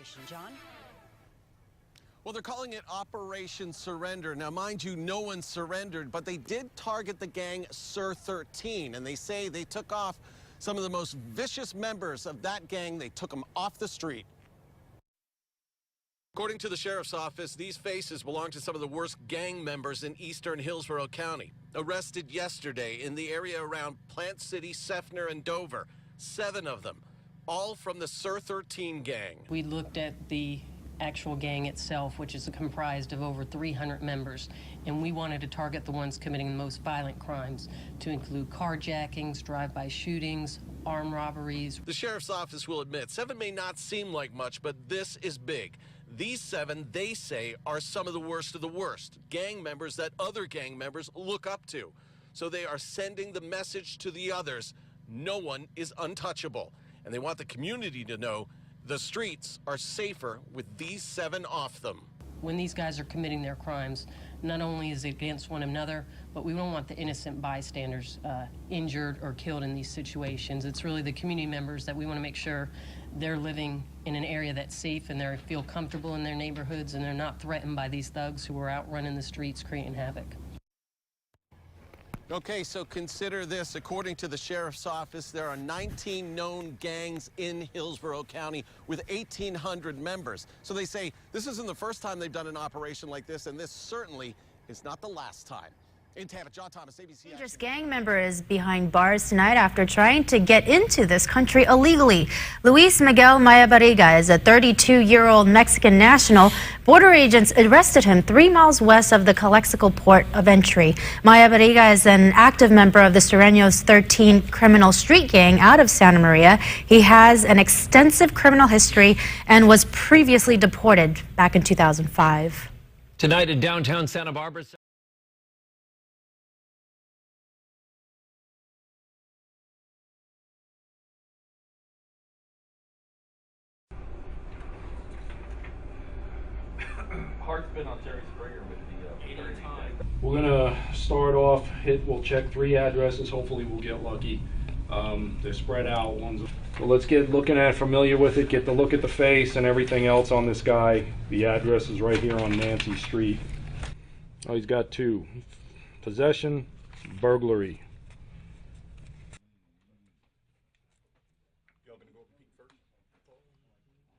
operation. John? Well, they're calling it Operation Surrender. Now, mind you, no one surrendered, but they did target the gang Sur 13, and they say they took off some of the most vicious members of that gang. They took them off the street. According to the sheriff's office, these faces belong to some of the worst gang members in eastern Hillsborough County. Arrested yesterday in the area around Plant City, Seffner, and Dover. 7 of them, all from the Sur 13 gang. We looked at the actual gang itself, which is comprised of over 300 members, and we wanted to target the ones committing the most violent crimes, to include carjackings, drive-by shootings, armed robberies. The sheriff's office will admit 7 may not seem like much, but this is big. These 7, they say, are some of the worst of the worst, gang members that other gang members look up to. So they are sending the message to the others, no one is untouchable. And they want the community to know the streets are safer with these 7 off them. When these guys are committing their crimes, not only is it against one another, but we don't want the innocent bystanders injured or killed in these situations. It's really the community members that we want to make sure they're living in an area that's safe and they feel comfortable in their neighborhoods and they're not threatened by these thugs who are out running the streets creating havoc. Okay, so consider this. According to the sheriff's office, there are 19 known gangs in Hillsborough County with 1,800 members. So they say this isn't the first time they've done an operation like this, and this certainly is not the last time. In Tampa, John Thomas, ABC. Dangerous gang member is behind bars tonight after trying to get into this country illegally. Luis Miguel Mayabarriga is a 32-year-old Mexican national. Border agents arrested him 3 miles west of the Calexico port of entry. Mayabarriga is an active member of the Sureños 13 criminal street gang out of Santa Maria. He has an extensive criminal history and was previously deported back in 2005. Tonight in downtown Santa Barbara. Hart's been on Terry Springer with the 30 time. We're gonna start off, we'll check 3 addresses, hopefully we'll get lucky. They're spread out, so let's get looking at it, familiar with it, get the look at the face and everything else on this guy. The address is right here on Nancy Street. Oh, he's got 2. Possession, burglary.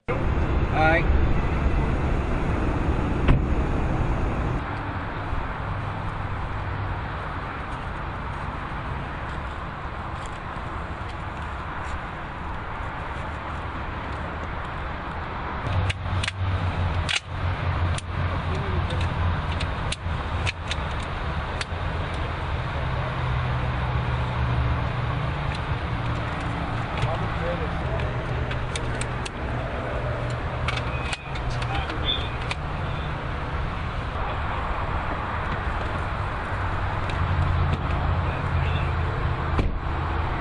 Hi.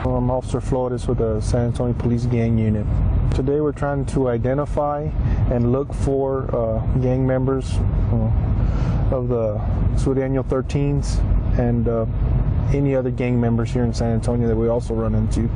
I'm Officer Flores with the San Antonio Police Gang Unit. Today we're trying to identify and look for gang members of the Sureño 13s and any other gang members here in San Antonio that we also run into.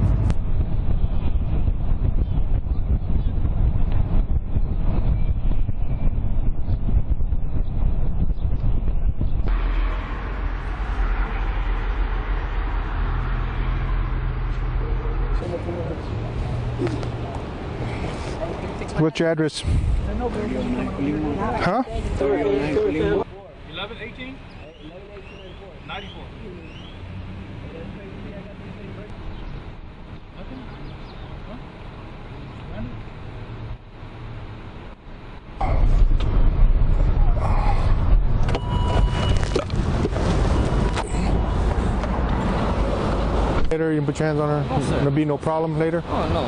What's your address? Huh? 1118? 94. Later, you can put your hands on her. No, There'll be no problem later. Oh, no.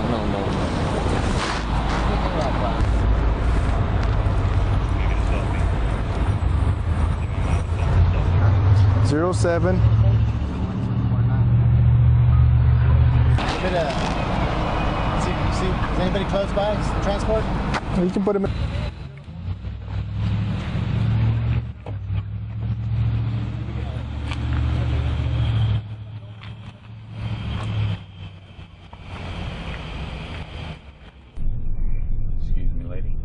07. See, is anybody close by? Transport? You can put him in. Excuse me, lady.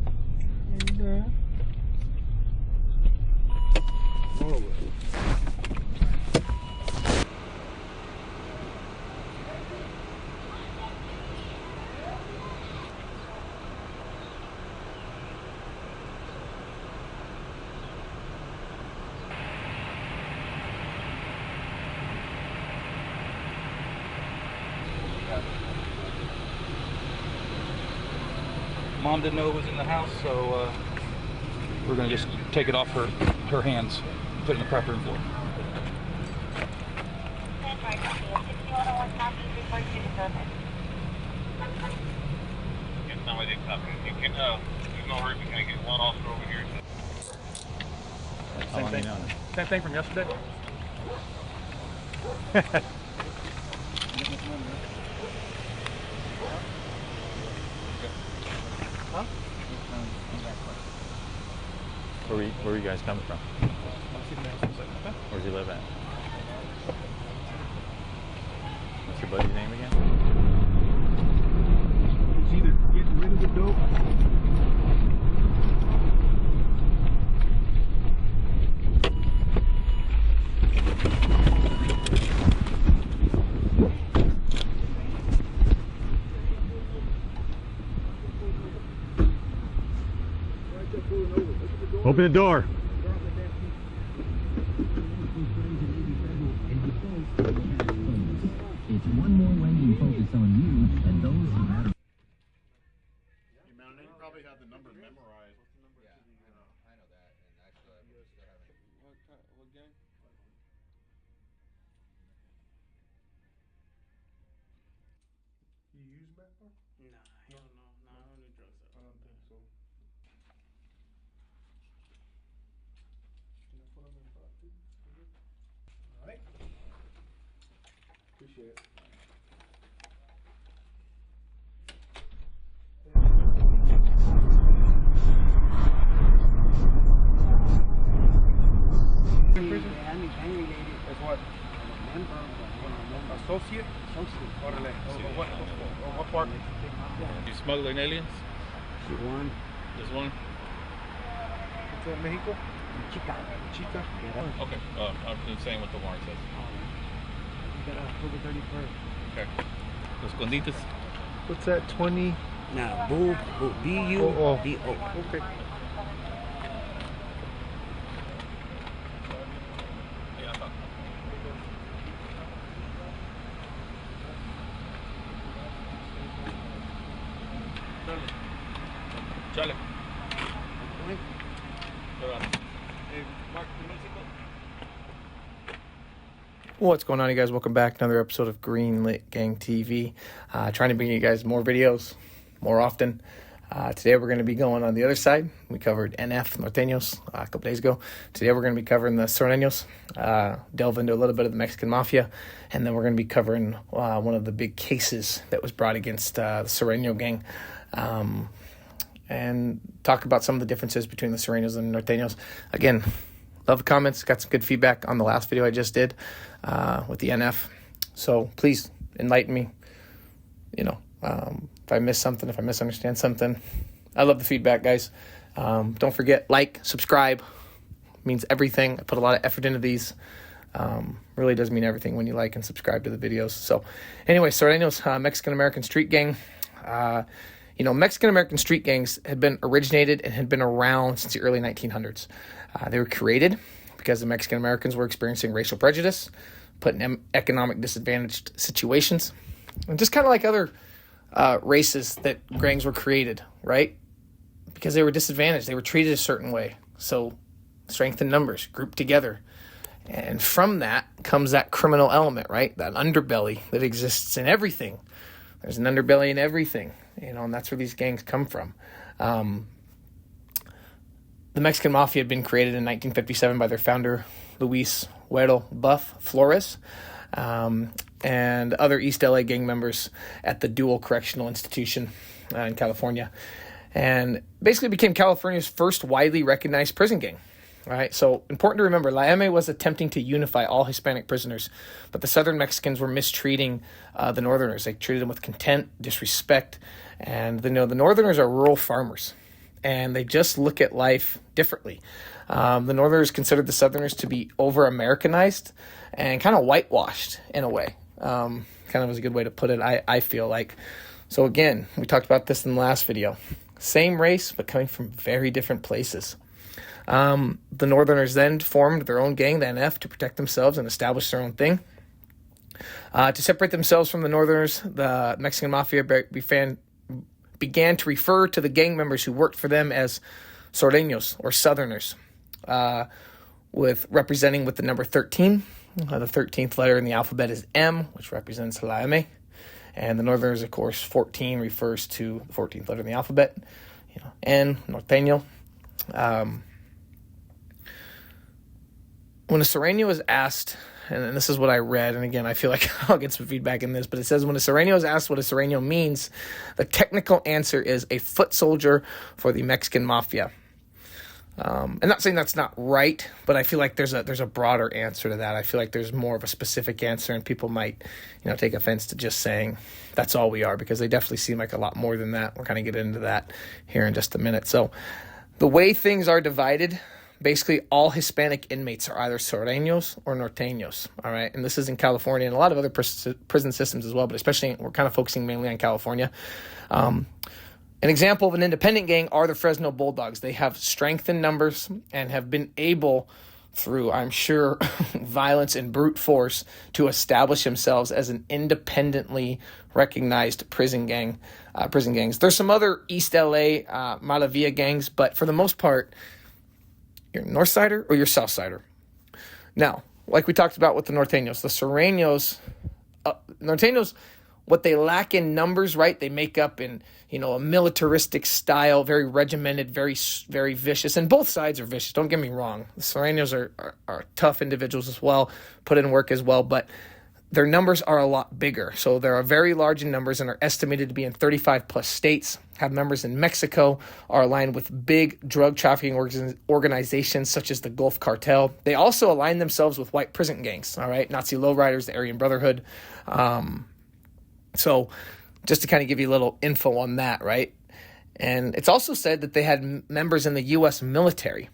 Mom didn't know it was in the house, so we're gonna just take it off her hands, put it in the prep room floor. You can, there's no hurry, we can get one officer over here. Same thing from yesterday? Huh? Where are you guys coming from? Where's he live at? What's your buddy's name again? It's either getting rid of the dope. Open the door. It's one more way you focus on you and those who matter. You probably have the number memorized. Yeah, I know that, and actually I still haven't. What gang? You use meth though? Nah, hell no. Nah, I don't do drugs. I don't think so. Can I put them in front too? Alright. Appreciate it. In prison? As what? Associate? Orale. What part? You smuggling aliens? One. This one? What's that, Mexico? Chica. Chica? Okay. I'm saying what the warrant says. You got October 31st. Okay. Los Condites? What's that, 20? Now, B-U-D-O. Okay. Chale. What's going on, you guys? Welcome back. Another episode of Greenlit Gang TV. Trying to bring you guys more videos more often. Today we're going to be going on the other side. We covered NF, Norteños, a couple days ago. Today we're going to be covering the Sureños, delve into a little bit of the Mexican Mafia, and then we're going to be covering one of the big cases that was brought against the Sureno gang, and talk about some of the differences between the Sureños and Norteños. Again, love the comments. Got some good feedback on the last video I just did with the NF. So please enlighten me. If I miss something, if I misunderstand something, I love the feedback, guys. Don't forget, like, subscribe. It means everything. I put a lot of effort into these. Really does mean everything when you like and subscribe to the videos. So anyway, Sureños, Mexican-American street gang. Mexican-American street gangs had been originated and had been around since the early 1900s. They were created because the Mexican-Americans were experiencing racial prejudice, put in economic disadvantaged situations, and just kind of like other races that gangs were created, right? Because they were disadvantaged. They were treated a certain way. So strength in numbers, grouped together. And from that comes that criminal element, right? That underbelly that exists in everything. There's an underbelly in everything, and that's where these gangs come from. The Mexican Mafia had been created in 1957 by their founder, Luis Huero Buff Flores, and other East LA gang members at the Dual Correctional Institution in California, and basically became California's first widely recognized prison gang. All right, so important to remember, La M was attempting to unify all Hispanic prisoners, but the Southern Mexicans were mistreating the Northerners. They treated them with contempt, disrespect, and the Northerners are rural farmers, and they just look at life differently. The Northerners considered the Southerners to be over-Americanized and kind of whitewashed in a way. Kind of is a good way to put it, I feel like. So again, we talked about this in the last video. Same race, but coming from very different places. The Northerners then formed their own gang, the NF, to protect themselves and establish their own thing. To separate themselves from the Northerners, the Mexican Mafia began to refer to the gang members who worked for them as Sureños, or Southerners, with representing with the number 13. The 13th letter in the alphabet is M, which represents La M. And the Northerners, of course, 14 refers to the 14th letter in the alphabet. N, Norteno. When a Sureño is asked, and this is what I read, and again, I feel like I'll get some feedback in this, but it says when a Sureño is asked what a Sureño means, the technical answer is a foot soldier for the Mexican Mafia. I'm not saying that's not right, but I feel like there's a broader answer to that. I feel like there's more of a specific answer, and people might, take offense to just saying that's all we are, because they definitely seem like a lot more than that. We're kind of get into that here in just a minute. So the way things are divided, basically all Hispanic inmates are either Sureños or Norteños, all right? And this is in California and a lot of other prison systems as well, but especially we're kind of focusing mainly on California. An example of an independent gang are the Fresno Bulldogs. They have strength in numbers and have been able, through, I'm sure, violence and brute force, to establish themselves as an independently recognized prison gangs. There's some other East LA Malavia gangs, but for the most part, you're North Sider or you're South Sider. Now, like we talked about with the Norteños, the Sureños, Norteños, what they lack in numbers, right? They make up in, a militaristic style, very regimented, very, very vicious. And both sides are vicious. Don't get me wrong. The Sureños are tough individuals as well, put in work as well, but their numbers are a lot bigger. So they are very large in numbers and are estimated to be in 35 plus states, have members in Mexico, are aligned with big drug trafficking organizations such as the Gulf Cartel. They also align themselves with white prison gangs, all right? Nazi lowriders, the Aryan Brotherhood. So just to kind of give you a little info on that, right? And it's also said that they had members in the U.S. military.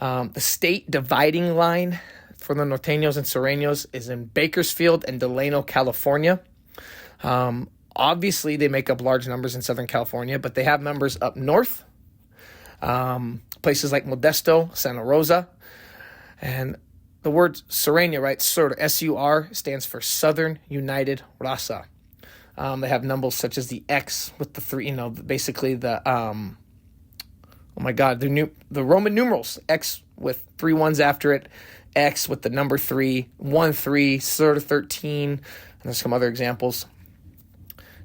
The state dividing line for the Norteños and Sureños is in Bakersfield and Delano, California. Obviously, they make up large numbers in Southern California, but they have members up north, places like Modesto, Santa Rosa. And the word Sureño, right, Sur, S-U-R, stands for Southern United Raza. They have numbers such as the X with the 3, basically the, the Roman numerals, X with 3 1s after it, X with the number 3, 1, 3, Sur 13, and there's some other examples.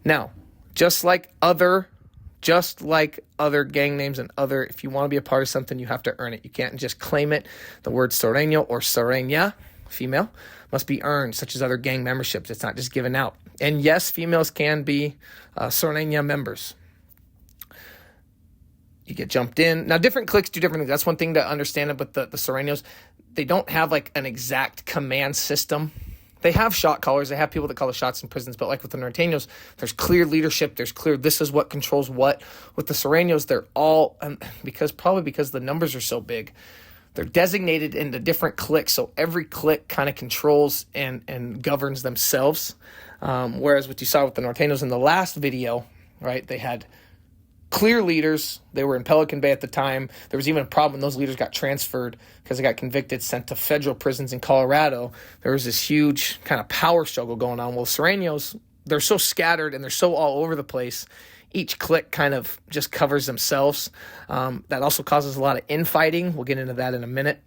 Now, just like other gang names and if you want to be a part of something, you have to earn it. You can't just claim it. The word Sureño or Sureña, female, must be earned, such as other gang memberships. It's not just given out. And yes, females can be Sureña members. You get jumped in. Now, different cliques do different things. That's one thing to understand about the Sureños. They don't have like an exact command system. They have shot callers. They have people that call the shots in prisons. But like with the Norteños, there's clear leadership. There's clear this is what controls what. With the Sureños, they're all, because the numbers are so big, they're designated into different cliques. So every clique kind of controls and governs themselves. Whereas what you saw with the Norteños in the last video, right, they had clear leaders. They were in Pelican Bay at the time. There was even a problem when those leaders got transferred because they got convicted, sent to federal prisons in Colorado. There was this huge kind of power struggle going on. Well, Sureños, they're so scattered and they're so all over the place. Each clique kind of just covers themselves. That also causes a lot of infighting. We'll get into that in a minute.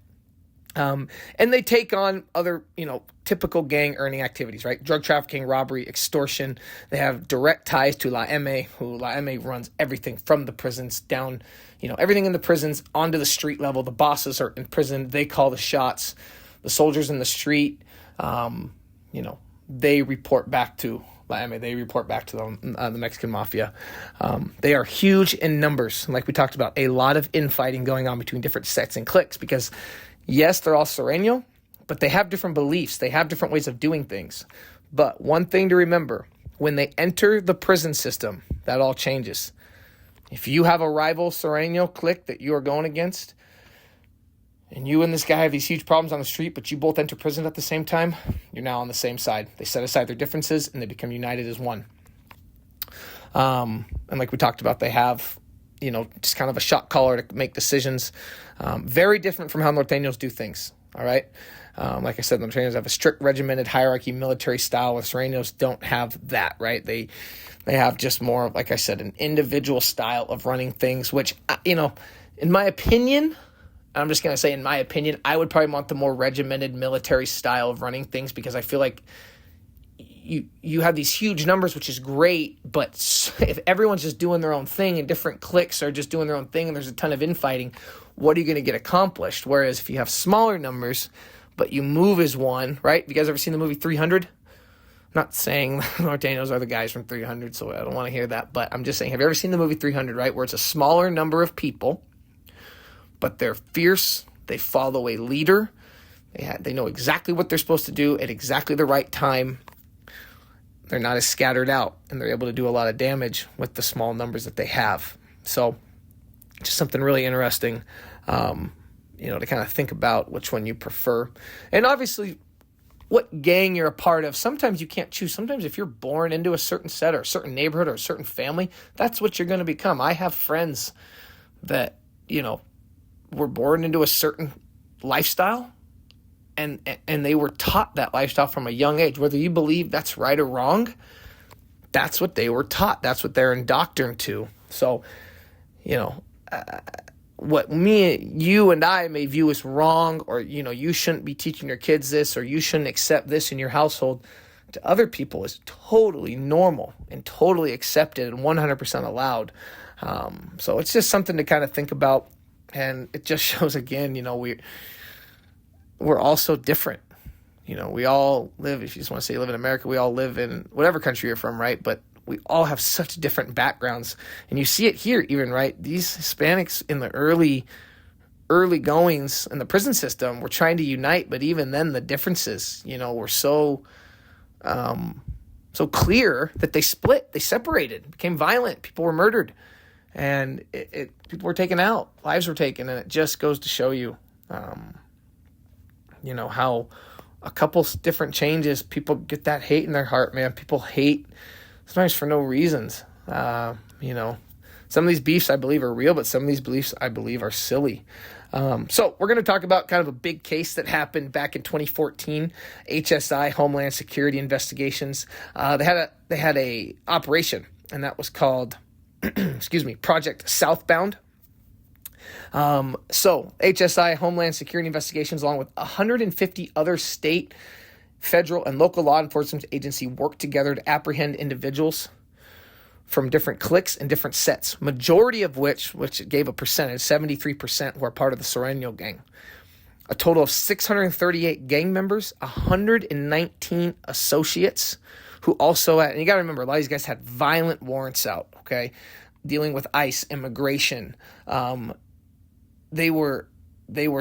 And they take on other, typical gang earning activities, right? Drug trafficking, robbery, extortion. They have direct ties to La M, who La M runs everything from the prisons down, everything in the prisons onto the street level. The bosses are in prison. They call the shots. The soldiers in the street, they report back to La M. They report back to the Mexican Mafia. They are huge in numbers. Like we talked about, a lot of infighting going on between different sets and cliques because, yes, they're all Sureño, but they have different beliefs. They have different ways of doing things. But one thing to remember, when they enter the prison system, that all changes. If you have a rival Sureño clique that you are going against, and you and this guy have these huge problems on the street, but you both enter prison at the same time, you're now on the same side. They set aside their differences, and they become united as one. And like we talked about, they have, just kind of a shot caller to make decisions. Very different from how Norteños do things. all right? Like I said, the Nortenos have a strict regimented hierarchy military style, with Sureños don't have that, right? They have just more, like I said, an individual style of running things, which, in my opinion, I'm just going to say in my opinion, I would probably want the more regimented military style of running things, because I feel like you have these huge numbers, which is great, but if everyone's just doing their own thing and different cliques are just doing their own thing and there's a ton of infighting, what are you going to get accomplished? Whereas if you have smaller numbers, but you move as one, right? Have you guys ever seen the movie 300? I'm not saying Nortenos are the guys from 300, so I don't want to hear that, but I'm just saying, have you ever seen the movie 300, right? Where it's a smaller number of people, but they're fierce, they follow a leader, they know exactly what they're supposed to do at exactly the right time. They're not as scattered out, and they're able to do a lot of damage with the small numbers that they have. So just something really interesting, to kind of think about which one you prefer. And obviously, what gang you're a part of, sometimes you can't choose. Sometimes if you're born into a certain set or a certain neighborhood or a certain family, that's what you're going to become. I have friends that, were born into a certain lifestyle, and they were taught that lifestyle from a young age. Whether you believe that's right or wrong, that's what they were taught. That's what they're indoctrinated to. So, what you and I may view as wrong, or, you shouldn't be teaching your kids this, or you shouldn't accept this in your household, to other people is totally normal and totally accepted and 100% allowed. So it's just something to kind of think about. And it just shows, again, we're all so different. We all live, if you just want to say you live in America, we all live in whatever country you're from, right? But we all have such different backgrounds. And you see it here even, right? These Hispanics in the early goings in the prison system were trying to unite, but even then the differences, were so clear that they split, they separated, became violent, people were murdered, and people were taken out, lives were taken, and it just goes to show you, how a couple different changes, people get that hate in their heart, man. People hate sometimes for no reasons. Some of these beefs I believe are real, but some of these beliefs I believe are silly. So we're going to talk about kind of a big case that happened back in 2014, HSI, Homeland Security Investigations. They had a operation, and that was called, Project Southbound. So HSI, Homeland Security Investigations, along with 150 other state, federal, and local law enforcement agencies worked together to apprehend individuals from different cliques and different sets, majority of which gave a percentage, 73% were part of the Sureno gang. A total of 638 gang members, 119 associates who also had, and you got to remember, a lot of these guys had violent warrants out, okay, dealing with ICE, immigration. They were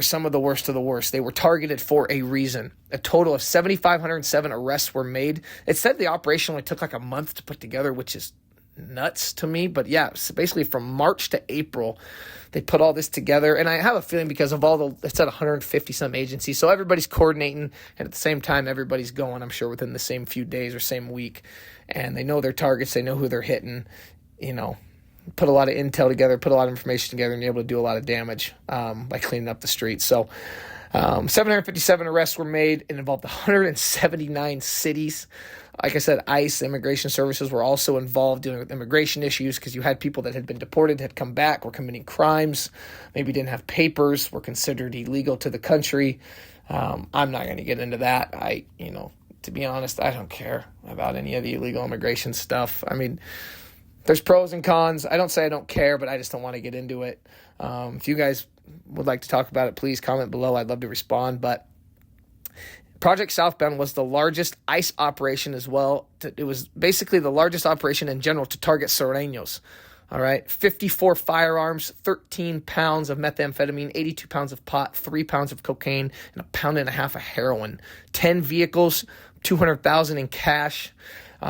some of the worst of the worst. They were targeted for a reason. A total of 7,507 arrests were made. It said the operation only took like a month to put together, which is nuts to me. But yeah, so basically from March to April, they put all this together. And I have a feeling because of it's at 150 some agencies. So everybody's coordinating, and at the same time, everybody's going, I'm sure, within the same few days or same week. And they know their targets. They know who they're hitting, put a lot of intel together, put a lot of information together, and you're able to do a lot of damage by cleaning up the streets. So 757 arrests were made and involved 179 cities. Like I said, ICE, immigration services were also involved dealing with immigration issues, because you had people that had been deported, had come back, were committing crimes, maybe didn't have papers, were considered illegal to the country. I'm not going to get into that. To be honest, I don't care about any of the illegal immigration stuff. I mean, there's pros and cons. I don't say I don't care, but I just don't want to get into it. If you guys would like to talk about it, please comment below. I'd love to respond. But Project Southbound was the largest ICE operation as well. It was basically the largest operation in general to target Sureños. All right, 54 firearms, 13 pounds of methamphetamine, 82 pounds of pot, 3 pounds of cocaine, and 1.5 pounds of heroin. 10 vehicles, $200,000 in cash.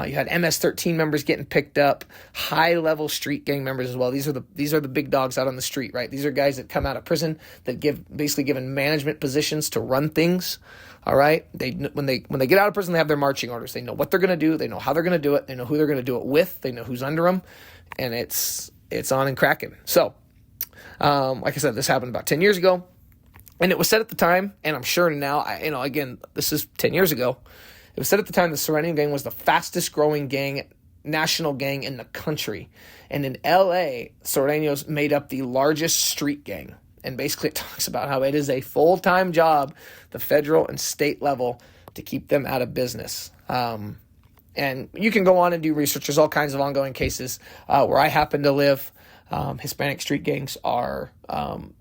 You had MS-13 members getting picked up, high-level street gang members as well. These are the big dogs out on the street, right? These are guys that come out of prison that basically given management positions to run things. All right, when they get out of prison, they have their marching orders. They know what they're going to do. They know how they're going to do it. They know who they're going to do it with. They know who's under them, and it's on and cracking. So, like I said, this happened about 10 years ago. And it was said at the time, and I'm sure now, again, this is 10 years ago, it was said at the time the Sureno gang was the fastest growing gang, national gang in the country. And in LA, Sureños made up the largest street gang. And basically it talks about how it is a full-time job, the federal and state level, to keep them out of business. And you can go on and do research. There's all kinds of ongoing cases. Where I happen to live, Hispanic street gangs are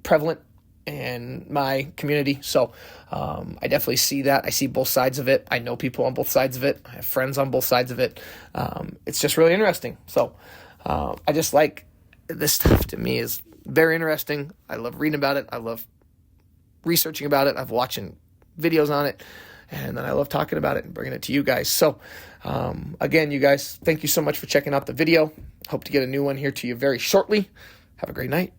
prevalent in my community. So I definitely see that. I see both sides of it. I know people on both sides of it. I have friends on both sides of it. It's just really interesting. So I just like this stuff. To me is very interesting. I love reading about it. I love researching about it. I've watching videos on it. And then I love talking about it and bringing it to you guys. So again, you guys, thank you so much for checking out the video. Hope to get a new one here to you very shortly. Have a great night.